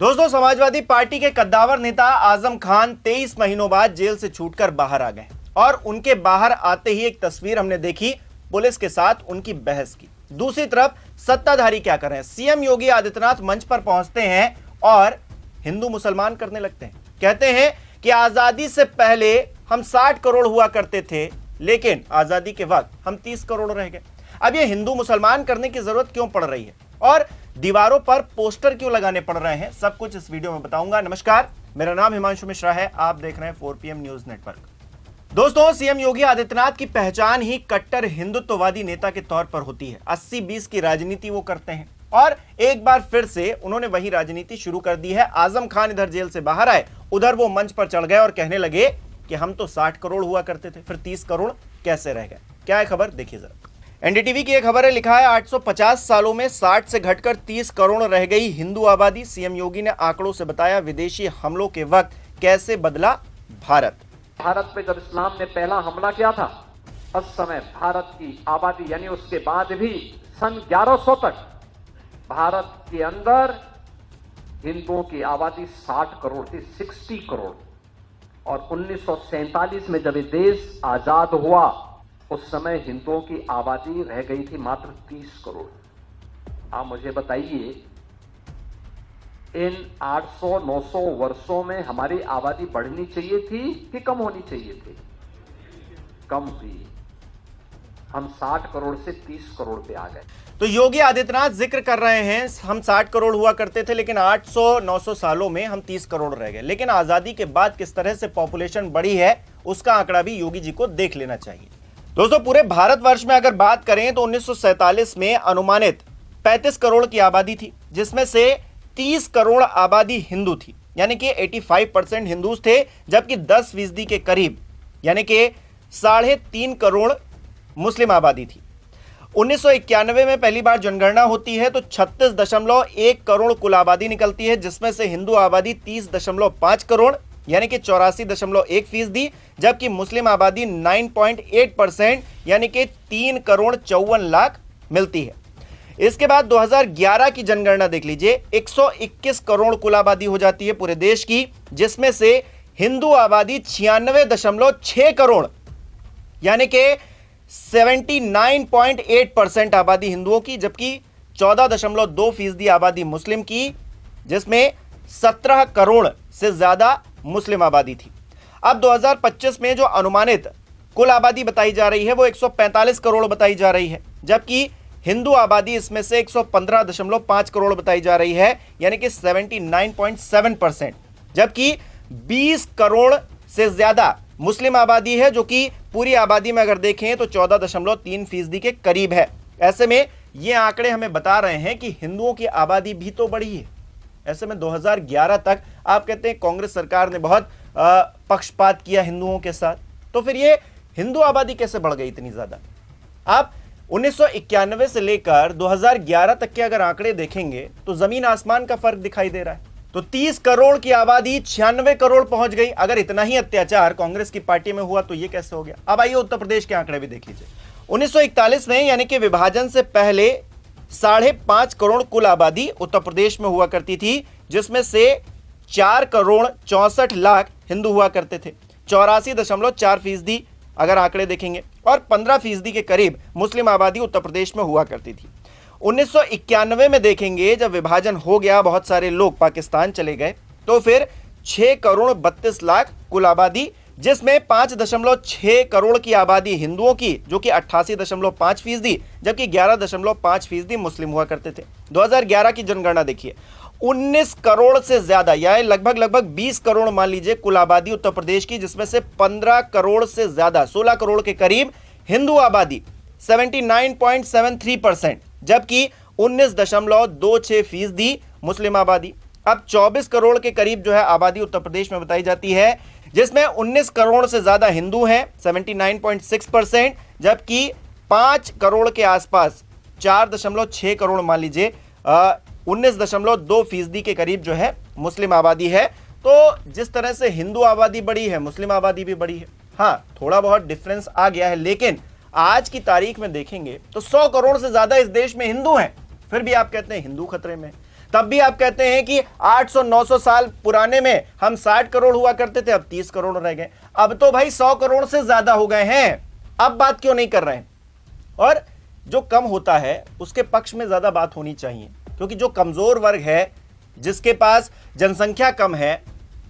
दोस्तों, समाजवादी पार्टी के कद्दावर नेता आजम खान 23 महीनों बाद जेल से छूटकर बाहर आ गए और उनके बाहर आते ही एक तस्वीर हमने देखी, पुलिस के साथ उनकी बहस की। दूसरी तरफ सत्ताधारी क्या कर रहे हैं? सीएम योगी आदित्यनाथ मंच पर पहुंचते हैं और हिंदू मुसलमान करने लगते हैं। कहते हैं कि आजादी से पहले हम 60 करोड़ हुआ करते थे, लेकिन आजादी के वक्त हम 30 करोड़ रह गए। अब ये हिंदू मुसलमान करने की जरूरत क्यों पड़ रही है और दीवारों पर पोस्टर क्यों लगाने पड़ रहे हैं, सब कुछ इस वीडियो में बताऊंगा। नमस्कार, मेरा नाम हिमांशु मिश्रा है, आप देख रहे हैं 4PM न्यूज नेटवर्क। दोस्तों, सीएम योगी आदित्यनाथ की पहचान ही कट्टर हिंदुत्ववादी नेता के तौर पर होती है। 80-20 की राजनीति वो करते हैं और एक बार फिर से उन्होंने वही राजनीति शुरू कर दी है। आजम खान इधर जेल से बाहर आए, उधर वो मंच पर चढ़ गए और कहने लगे कि हम तो 60 करोड़ हुआ करते थे, फिर 30 करोड़ कैसे रह गए। क्या है खबर, देखिए जरा। एनडीटीवी की एक खबर है, लिखा है 850 सालों में 60 से घटकर 30 करोड़ रह गई हिंदू आबादी। सीएम योगी ने आंकड़ों से बताया विदेशी हमलों के वक्त कैसे बदला भारत। भारत पे जब इस्लाम ने पहला हमला किया था, उस समय भारत की आबादी यानी उसके बाद भी सन 1100 तक भारत के अंदर हिंदुओं की आबादी 60 करोड़ थी, 60 करोड़। और 1947 में जब ये देश आजाद हुआ, उस समय हिंदुओं की आबादी रह गई थी मात्र 30 करोड़। आप मुझे बताइए, इन 800-900 वर्षों में हमारी आबादी बढ़नी चाहिए थी कि कम होनी चाहिए थी? कम हुई। हम 60 करोड़ से 30 करोड़ पे आ गए। तो योगी आदित्यनाथ जिक्र कर रहे हैं हम 60 करोड़ हुआ करते थे, लेकिन 800-900 सालों में हम 30 करोड़ रह गए। लेकिन आजादी के बाद किस तरह से पॉपुलेशन बढ़ी है, उसका आंकड़ा भी योगी जी को देख लेना चाहिए। दोस्तों, पूरे भारतवर्ष में अगर बात करें तो 1947 में अनुमानित 35 करोड़ की आबादी थी, जिसमें से 30 करोड़ आबादी हिंदू थी, यानी कि 85% हिंदूज थे, जबकि 10% के करीब यानी कि 3.5 करोड़ मुस्लिम आबादी थी। 1991 में पहली बार जनगणना होती है तो 36.1 करोड़ कुल आबादी निकलती है, जिसमें से हिंदू आबादी 30.5 करोड़ यानी कि 84.1%, जबकि मुस्लिम आबादी 9.8% यानी कि 3 करोड़ 54 लाख मिलती है। इसके बाद 2011 की जनगणना देख लीजिए, 121 करोड़ कुल आबादी हो जाती है पूरे देश की, जिसमें से हिंदू आबादी 96.6 करोड़ यानी कि 79.8% आबादी हिंदुओं की, जबकि 14.2% आबादी मुस्लिम की, जिसमें 17 करोड़ से ज्यादा मुस्लिम आबादी थी। अब 2025 में जो अनुमानित कुल आबादी बताई जा रही है वो 145 करोड़ बताई जा रही है, जबकि हिंदू आबादी इसमें से 115.5 करोड़ बताई जा रही है, यानी कि 79.7%, जबकि 20 करोड़ से ज्यादा मुस्लिम आबादी है, जो कि पूरी आबादी में अगर देखें तो 14.3% के करीब है। ऐसे में ये आंकड़े हमें बता रहे हैं कि हिंदुओं की आबादी भी तो बढ़ी है। ऐसे में 2011 तक आप कहते हैं कांग्रेस सरकार ने बहुत पक्षपात किया हिंदुओं के साथ, तो फिर ये हिंदू आबादी कैसे बढ़ गई इतनी ज्यादा? आप 1991 से लेकर 2011 तक के अगर आंकड़े देखेंगे तो जमीन आसमान का फर्क दिखाई दे रहा है। तो 30 करोड़ की आबादी 96 करोड़ पहुंच गई। अगर इतना ही अत्याचार कांग्रेस की पार्टी में हुआ तो ये कैसे हो गया? अब आइए उत्तर प्रदेश के आंकड़े भी देख लीजिए। 1941 में यानी कि विभाजन से पहले 5.5 करोड़ कुल आबादी उत्तर प्रदेश में हुआ करती थी, जिसमें से 4 करोड़ 64 लाख हिंदू हुआ करते थे, 84.4% अगर आंकड़े देखेंगे, और 15% के करीब मुस्लिम आबादी उत्तर प्रदेश में हुआ करती थी। 1991 में देखेंगे, जब विभाजन हो गया, बहुत सारे लोग पाकिस्तान चले गए, तो फिर 6 करोड़ 32 लाख कुल आबादी, जिसमें 5.6 करोड़ की आबादी हिंदुओं की, जो कि 88.5%, जबकि 11.5% मुस्लिम हुआ करते थे। 2011 की जनगणना देखिए, 19 करोड़ से ज्यादा यानी लगभग 20 करोड़ मान लीजिए कुल आबादी उत्तर प्रदेश की, जिसमें से 15 करोड़ से ज्यादा 16 करोड़ के करीब हिंदू आबादी 79.73%, जबकि 19.26% मुस्लिम आबादी। अब 24 करोड़ के करीब जो है आबादी उत्तर प्रदेश में बताई जाती है, जिसमें 19 करोड़ से ज्यादा हिंदू हैं 79.6%, जबकि 5 करोड़ के आसपास 4.6 करोड़ मान लीजिए 19.2% के करीब जो है मुस्लिम आबादी है। तो जिस तरह से हिंदू आबादी बढ़ी है, मुस्लिम आबादी भी बढ़ी है। हाँ, थोड़ा बहुत डिफरेंस आ गया है, लेकिन आज की तारीख में देखेंगे तो 100 करोड़ से ज्यादा इस देश में हिंदू हैं, फिर भी आप कहते हैं हिंदू खतरे में। तब भी आप कहते हैं कि 800-900 साल पुराने में हम 60 करोड़ हुआ करते थे, अब 30 करोड़ रह गए। अब तो भाई 100 करोड़ से ज्यादा हो गए हैं, अब बात क्यों नहीं कर रहे हैं? और जो कम होता है उसके पक्ष में ज्यादा बात होनी चाहिए, क्योंकि जो कमजोर वर्ग है, जिसके पास जनसंख्या कम है,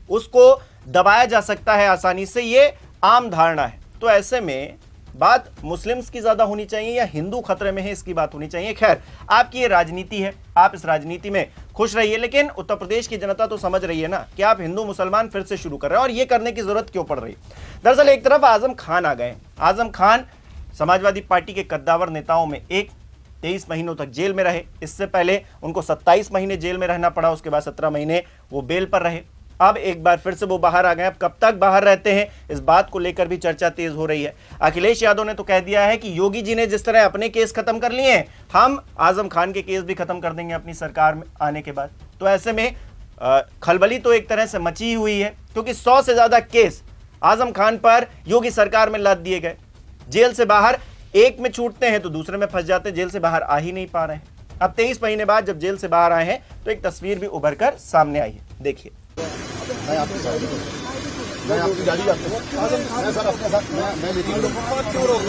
उसको दबाया जा सकता है आसानी से, ये आम धारणा है। तो ऐसे में बात मुस्लिम्स की ज्यादा होनी चाहिए या हिंदू खतरे में है इसकी बात होनी चाहिए। खैर, आपकी ये राजनीति है, आप इस राजनीति में खुश रहिए, लेकिन उत्तर प्रदेश की जनता तो समझ रही है ना कि आप हिंदू मुसलमान फिर से शुरू कर रहे हैं, और ये करने की जरूरत क्यों पड़ रही है। दरअसल एक तरफ आजम खान आ गए। आजम खान समाजवादी पार्टी के कद्दावर नेताओं में एक, 23 महीनों तक जेल में रहे। इससे पहले उनको 27 महीने जेल में रहना पड़ा, उसके बाद 17 महीने वो बेल पर रहे। अब एक बार फिर से वो बाहर आ गए। अब कब तक बाहर रहते हैं, इस बात को लेकर भी चर्चा तेज हो रही है। अखिलेश यादव ने तो कह दिया है कि योगी जी ने जिस तरह अपने केस खत्म कर लिए हैं, हम आजम खान के केस भी खत्म कर देंगे अपनी सरकार में आने के बाद। तो ऐसे में खलबली तो एक तरह से मची हुई है, क्योंकि 100 से ज्यादा केस आजम खान पर योगी सरकार में लाद दिए गए। जेल से बाहर एक में छूटते हैं तो दूसरे में फंस जाते हैं, जेल से बाहर आ ही नहीं पा रहे हैं। अब 23 महीने बाद जब जेल से बाहर आए हैं तो एक तस्वीर भी उभर कर सामने आई है, देखिए। मैं आपकी गाड़ी आपके मैं सर अपने साथ मैं मीटिंग क्यों रोक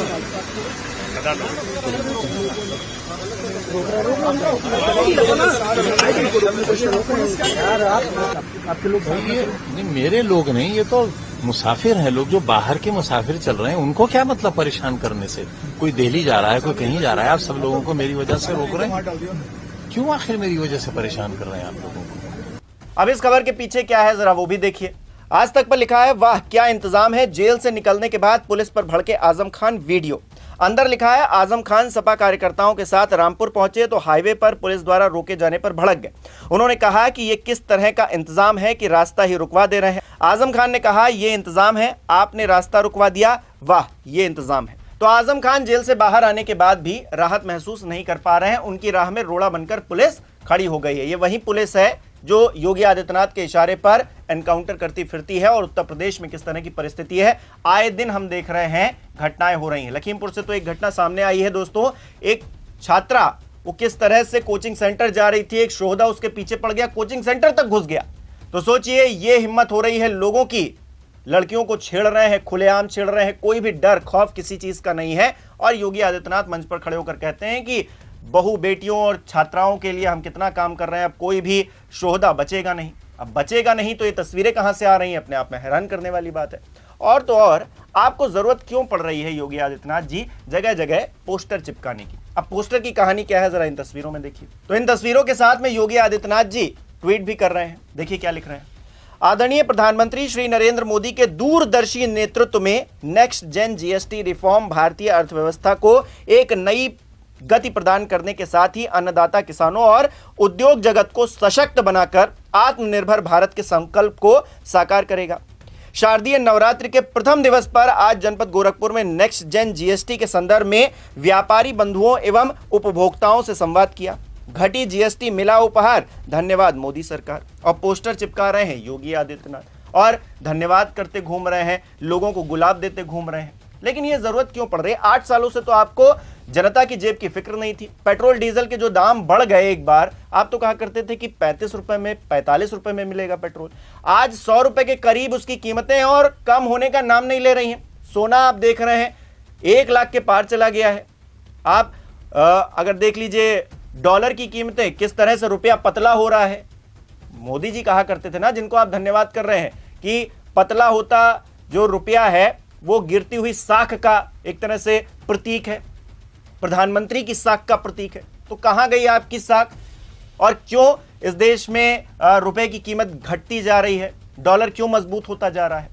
आपके लोग नहीं, मेरे लोग नहीं, ये तो मुसाफिर हैं लोग, जो बाहर के मुसाफिर चल रहे हैं, उनको क्या मतलब परेशान करने से। कोई दिल्ली जा रहा है, कोई कहीं जा रहा है, आप सब लोगों को मेरी वजह से रोक रहे हैं। क्यों आखिर मेरी वजह से परेशान कर रहे हैं आप लोगों को? अब इस खबर के पीछे क्या है जरा वो भी देखिए। आज तक पर लिखा है, वाह क्या इंतजाम है, जेल से निकलने के बाद पुलिस पर भड़के आजम खान, वीडियो। अंदर लिखा है, आजम खान सपा कार्यकर्ताओं के साथ रामपुर पहुंचे तो हाईवे पर पुलिस द्वारा रोके जाने पर भड़क गए। उन्होंने कहा कि ये किस तरह का इंतजाम है कि रास्ता ही रुकवा दे रहे हैं। आजम खान ने कहा, ये इंतजाम है, आपने रास्ता रुकवा दिया, वाह ये इंतजाम है। तो आजम खान जेल से बाहर आने के बाद भी राहत महसूस नहीं कर पा रहे हैं। उनकी राह में रोड़ा बनकर पुलिस खड़ी हो गई है। ये वही पुलिस है जो योगी आदित्यनाथ के इशारे पर एनकाउंटर करती फिरती है। और उत्तर प्रदेश में किस तरह की परिस्थिति है, आए दिन हम देख रहे हैं, घटनाएं हो रही हैं। लखीमपुर से तो एक घटना सामने आई है दोस्तों, एक छात्रा वो किस तरह से कोचिंग सेंटर जा रही थी, एक शोहदा उसके पीछे पड़ गया, कोचिंग सेंटर तक घुस गया। तो सोचिए, ये हिम्मत हो रही है लोगों की, लड़कियों को छेड़ रहे हैं, खुलेआम छेड़ रहे हैं, कोई भी डर खौफ किसी चीज का नहीं है। और योगी आदित्यनाथ मंच पर खड़े होकर कहते हैं कि बहु बेटियों और छात्राओं के लिए हम कितना काम कर रहे हैं, अब कोई भी शोहदा बचेगा नहीं। अब बचेगा नहीं तो ये तस्वीरें कहां से आ रही हैं, अपने आप में हैरान करने वाली बात है। और तो और आपको जरूरत क्यों पड़ रही है योगी आदित्यनाथ जी जगह जगह पोस्टर चिपकाने की। अब पोस्टर की कहानी क्या है, जरा इन तस्वीरों में देखिए। तो इन तस्वीरों के साथ में योगी आदित्यनाथ जी ट्वीट भी कर रहे हैं, देखिए क्या लिख रहे हैं। आदरणीय प्रधानमंत्री श्री नरेंद्र मोदी के दूरदर्शी नेतृत्व में नेक्स्ट जेन जीएसटी रिफॉर्म भारतीय अर्थव्यवस्था को एक नई गति प्रदान करने के साथ ही अन्नदाता किसानों और उद्योग जगत को सशक्त बनाकर आत्मनिर्भर भारत के संकल्प को साकार करेगा। शारदीय नवरात्रि के प्रथम दिवस पर आज जनपद गोरखपुर में नेक्स्ट जेन जीएसटी के संदर्भ में व्यापारी बंधुओं एवं उपभोक्ताओं से संवाद किया। घटी जीएसटी मिला उपहार, धन्यवाद मोदी सरकार। और पोस्टर चिपका रहे हैं योगी आदित्यनाथ और धन्यवाद करते घूम रहे हैं, लोगों को गुलाब देते घूम रहे हैं। लेकिन ये जरूरत क्यों पड़ रही है? 8 सालों से तो आपको जनता की जेब की फिक्र नहीं थी। पेट्रोल डीजल के जो दाम बढ़ गए, एक बार आप तो कहा करते थे कि 35 रुपए में 45 रुपए में मिलेगा पेट्रोल, आज 100 रुपए के करीब उसकी कीमतें और कम होने का नाम नहीं ले रही हैं। सोना आप देख रहे हैं 1 लाख के पार चला गया है। आप अगर देख लीजिए डॉलर की कीमतें किस तरह से, रुपया पतला हो रहा है। मोदी जी कहा करते थे ना, जिनको आप धन्यवाद कर रहे हैं, कि पतला होता जो रुपया है वो गिरती हुई साख का एक तरह से प्रतीक है, प्रधानमंत्री की साख का प्रतीक है। तो कहां गई आपकी साख, और क्यों इस देश में रुपए की कीमत घटती जा रही है, डॉलर क्यों मजबूत होता जा रहा है?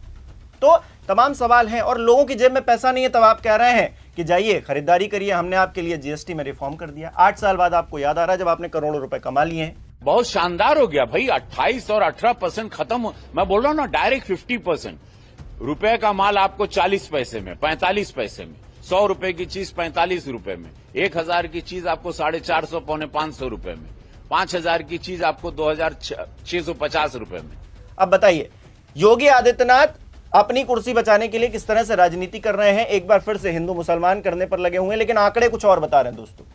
तो तमाम सवाल हैं। और लोगों की जेब में पैसा नहीं है, तब आप कह रहे हैं कि जाइए खरीदारी करिए, हमने आपके लिए जीएसटी में रिफॉर्म कर दिया। 8 साल बाद आपको याद आ रहा है जब आपने करोड़ों रुपए कमा लिए हैं। बहुत शानदार हो गया भाई, 28 और 18% खत्म। मैं बोल रहा हूं ना, डायरेक्ट 50%। रुपए का माल आपको 40 पैसे में, 45 पैसे में, 100 रुपए की चीज 45 रुपए में, 1000 की चीज आपको 450 पौने 500 रुपए में, 5000 की चीज आपको 2650 रुपए में। अब बताइए, योगी आदित्यनाथ अपनी कुर्सी बचाने के लिए किस तरह से राजनीति कर रहे हैं। एक बार फिर से हिंदू मुसलमान करने पर लगे हुए हैं, लेकिन आंकड़े कुछ और बता रहे हैं दोस्तों।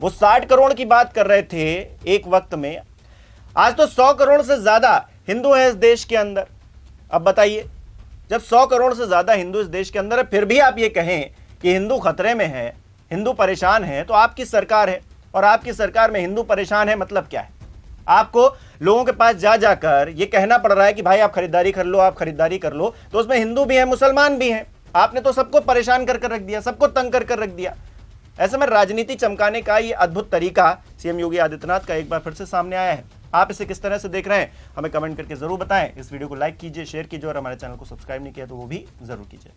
वो 60 करोड़ की बात कर रहे थे एक वक्त में, आज तो 100 करोड़ से ज्यादा हिंदू हैं इस देश के अंदर। अब बताइए, जब 100 करोड़ से ज्यादा हिंदू इस देश के अंदर है, फिर भी आप ये कहें कि हिंदू खतरे में है, हिंदू परेशान है, तो आपकी सरकार है और आपकी सरकार में हिंदू परेशान है, मतलब क्या है? आपको लोगों के पास जा जाकर ये कहना पड़ रहा है कि भाई आप खरीदारी कर लो, आप खरीदारी कर लो, तो उसमें हिंदू भी है, मुसलमान भी हैं। आपने तो सबको परेशान कर रख दिया, सबको तंग कर रख दिया। ऐसे में राजनीति चमकाने का ये अद्भुत तरीका सीएम योगी आदित्यनाथ का एक बार फिर से सामने आया है। आप इसे किस तरह से देख रहे हैं, हमें कमेंट करके जरूर बताएं। इस वीडियो को लाइक कीजिए, शेयर कीजिए और हमारे चैनल को सब्सक्राइब नहीं किया तो वो भी जरूर कीजिए।